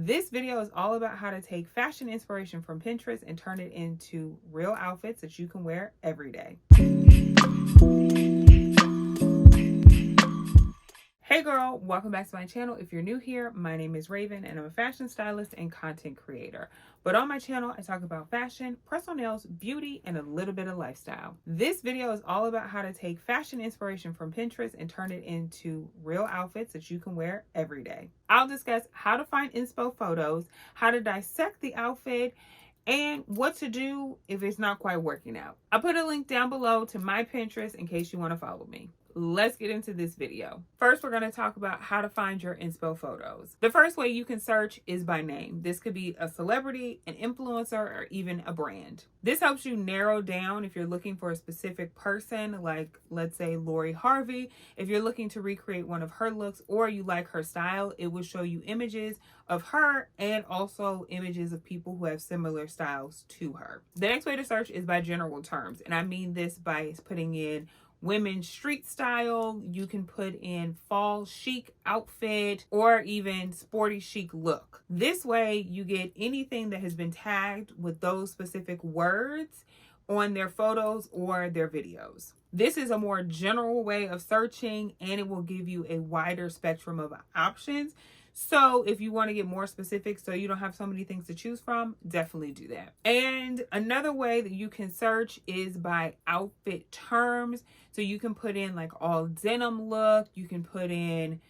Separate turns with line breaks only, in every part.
This video is all about how to take fashion inspiration from Pinterest and turn it into real outfits that you can wear every day. Hey girl, welcome back to my channel. If you're new here, my name is Raven and I'm a fashion stylist and content creator. But on my channel, I talk about fashion, personal nails, beauty, and a little bit of lifestyle. This video is all about how to take fashion inspiration from Pinterest and turn it into real outfits that you can wear every day. I'll discuss how to find inspo photos, how to dissect the outfit, and what to do if it's not quite working out. I'll put a link down below to my Pinterest in case you want to follow me. Let's get into this video. First, we're going to talk about how to find your inspo photos. The first way you can search is by name. This could be a celebrity, an influencer, or even a brand. This helps you narrow down if you're looking for a specific person, like let's say Lori Harvey. If you're looking to recreate one of her looks or you like her style, it will show you images of her and also images of people who have similar styles to her. The next way to search is by general terms, and I mean this by putting in women's street style. You can put in fall chic outfit or even sporty chic look. This way you get anything that has been tagged with those specific words on their photos or their videos. This is a more general way of searching and it will give you a wider spectrum of options. So if you want to get more specific so you don't have so many things to choose from, definitely do that. And another way that you can search is by outfit terms. So you can put in like all denim look, you can put in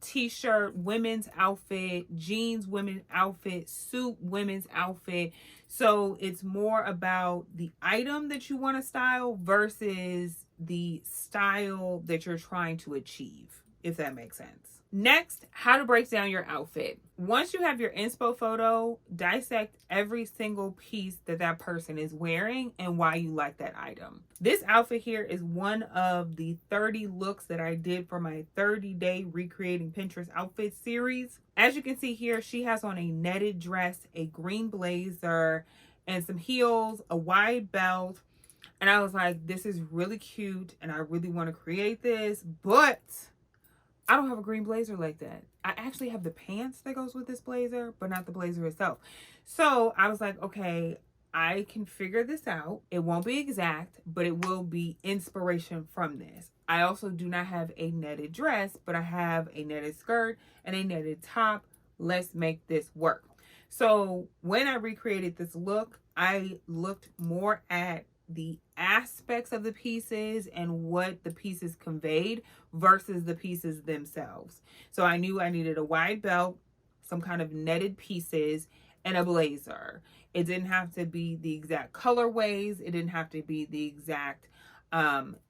t-shirt, women's outfit, jeans, women's outfit, suit, women's outfit. So it's more about the item that you want to style versus the style that you're trying to achieve, if that makes sense. Next, how to break down your outfit. Once you have your inspo photo, dissect every single piece that that person is wearing and why you like that item. This outfit here is one of the 30 looks that I did for my 30-day recreating Pinterest outfit series. As you can see here, she has on a netted dress, a green blazer, and some heels, a wide belt. And I was like, this is really cute and I really want to create this, but I don't have a green blazer like that. I actually have the pants that goes with this blazer, but not the blazer itself. So I was like, okay, I can figure this out. It won't be exact, but it will be inspiration from this. I also do not have a netted dress, but I have a netted skirt and a netted top. Let's make this work. So when I recreated this look, I looked more at the aspects of the pieces and what the pieces conveyed versus the pieces themselves. So I knew I needed a wide belt, some kind of netted pieces, and a blazer. It didn't have to be the exact colorways. It didn't have to be the exact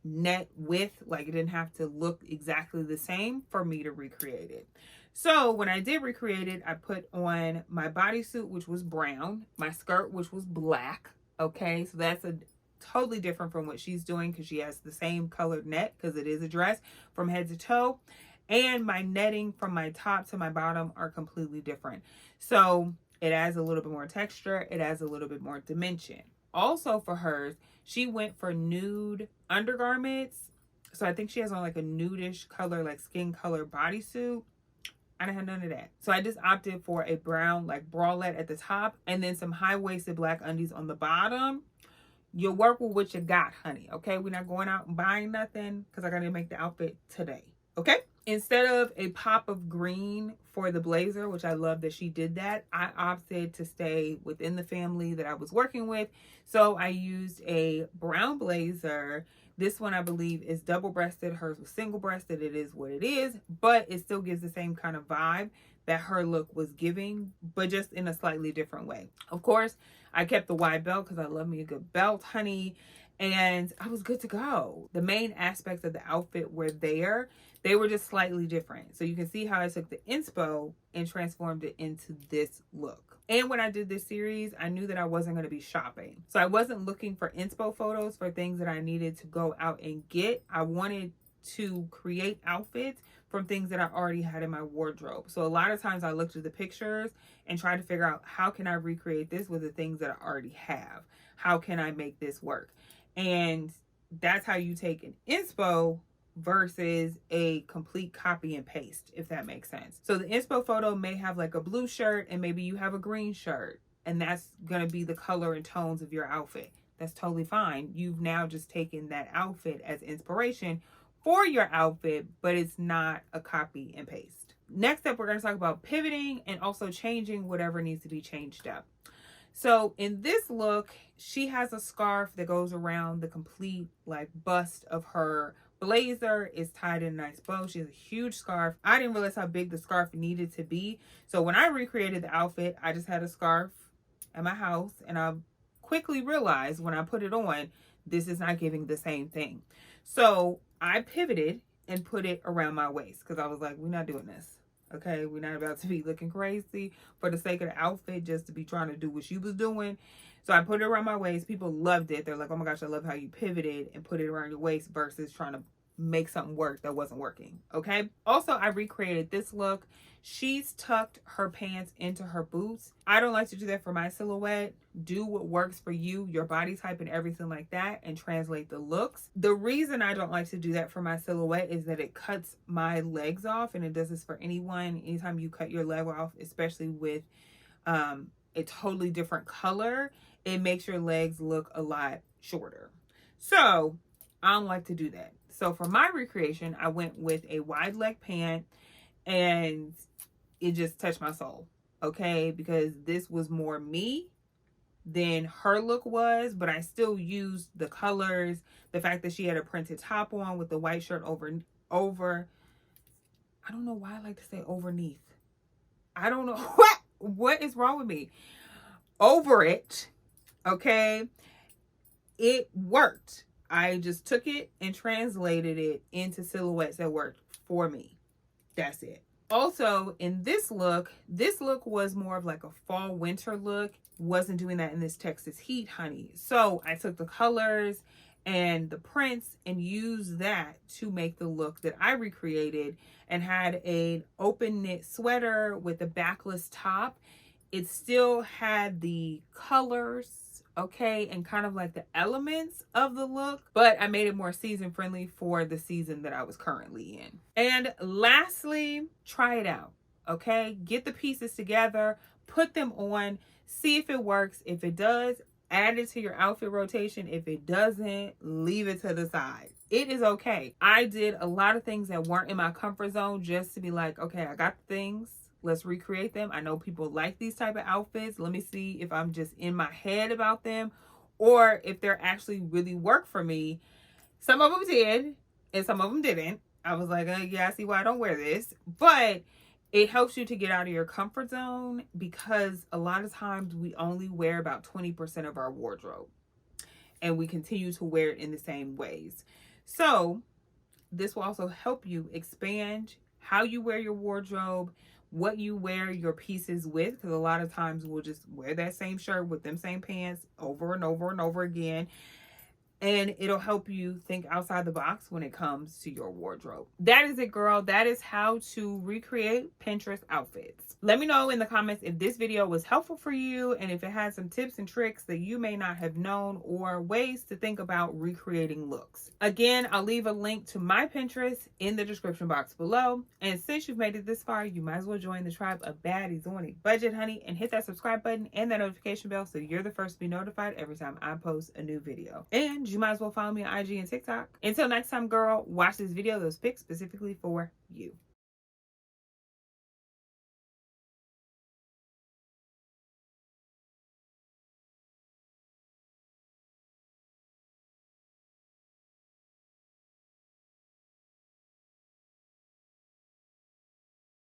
net width. Like it didn't have to look exactly the same for me to recreate it. So when I did recreate it, I put on my bodysuit, which was brown, my skirt, which was black. Okay, so that's a totally different from what she's doing because she has the same colored net because it is a dress from head to toe. And my netting from my top to my bottom are completely different. So it adds a little bit more texture. It adds a little bit more dimension. Also for hers, she went for nude undergarments. So I think she has on like a nudish color, like skin color bodysuit. I didn't have none of that. So I just opted for a brown like bralette at the top and then some high-waisted black undies on the bottom. You'll work with what you got, honey. Okay, we're not going out and buying nothing because I gotta make the outfit today. Okay, instead of a pop of green for the blazer, which I love that she did that, I opted to stay within the family that I was working with. So I used a brown blazer. This one I believe is double-breasted. Hers was single-breasted. It is what it is, but it still gives the same kind of vibe that her look was giving, but just in a slightly different way. Of course, I kept the wide belt because I love me a good belt, honey, and I was good to go. The main aspects of the outfit were there. They were just slightly different. So you can see how I took the inspo and transformed it into this look. And when I did this series, I knew that I wasn't going to be shopping. So I wasn't looking for inspo photos for things that I needed to go out and get. I wanted to create outfits from things that I already had in my wardrobe. So a lot of times I looked at the pictures and tried to figure out how can I recreate this with the things that I already have? How can I make this work? And that's how you take an inspo versus a complete copy and paste, if that makes sense. So the inspo photo may have like a blue shirt and maybe you have a green shirt, and that's going to be the color and tones of your outfit. That's totally fine. You've now just taken that outfit as inspiration for your outfit, but it's not a copy and paste. Next up, we're going to talk about pivoting and also changing whatever needs to be changed up. So in this look, she has a scarf that goes around the complete like bust of her blazer. Is tied in a nice bow. She has a huge scarf. I didn't realize how big the scarf needed to be. So when I recreated the outfit, I just had a scarf at my house, and I quickly realized when I put it on, this is not giving the same thing. So I pivoted and put it around my waist because I was like, we're not doing this. Okay, we're not about to be looking crazy for the sake of the outfit just to be trying to do what she was doing. So I put it around my waist. People loved it. They're like, oh my gosh, I love how you pivoted and put it around your waist versus trying to make something work that wasn't working. Okay. Also, I recreated this look. She's tucked her pants into her boots. I don't like to do that for my silhouette. Do what works for you, your body type and everything like that, and translate the looks. The reason I don't like to do that for my silhouette is that it cuts my legs off, and it does this for anyone. Anytime you cut your leg off, especially with a totally different color, it makes your legs look a lot shorter. So I don't like to do that. So for my recreation, I went with a wide leg pant, and it just touched my soul. Okay, because this was more me than her look was, but I still used the colors, the fact that she had a printed top on with the white shirt over I don't know why I like to say overneath. I don't know what is wrong with me. Over it. Okay, it worked. I just took it and translated it into silhouettes that worked for me. That's it. Also, in this look was more of like a fall winter look. Wasn't doing that in this Texas heat, honey. So I took the colors and the prints and used that to make the look that I recreated, and had an open knit sweater with a backless top. It still had the colors, okay, and kind of like the elements of the look, but I made it more season friendly for the season that I was currently in. And lastly, try it out, okay? Get the pieces together, put them on, see if it works. If it does, add it to your outfit rotation. If it doesn't, leave it to the side. It is okay. I did a lot of things that weren't in my comfort zone just to be like, okay, I got the things. Let's recreate them. I know people like these type of outfits. Let me see if I'm just in my head about them or if they're actually really work for me. Some of them did and some of them didn't. I was like, yeah, I see why I don't wear this. But it helps you to get out of your comfort zone, because a lot of times we only wear about 20% of our wardrobe and we continue to wear it in the same ways. So this will also help you expand how you wear your wardrobe, what you wear your pieces with, because a lot of times we'll just wear that same shirt with them same pants over and over and over again. And it'll help you think outside the box when it comes to your wardrobe. That is it, girl. That is how to recreate Pinterest outfits. Let me know in the comments if this video was helpful for you and if it had some tips and tricks that you may not have known or ways to think about recreating looks. Again, I'll leave a link to my Pinterest in the description box below. And since you've made it this far, you might as well join the tribe of baddies on a budget, honey, and hit that subscribe button and that notification bell so you're the first to be notified every time I post a new video. And you might as well follow me on IG and TikTok. Until next time, girl, watch this video that was picked specifically for you.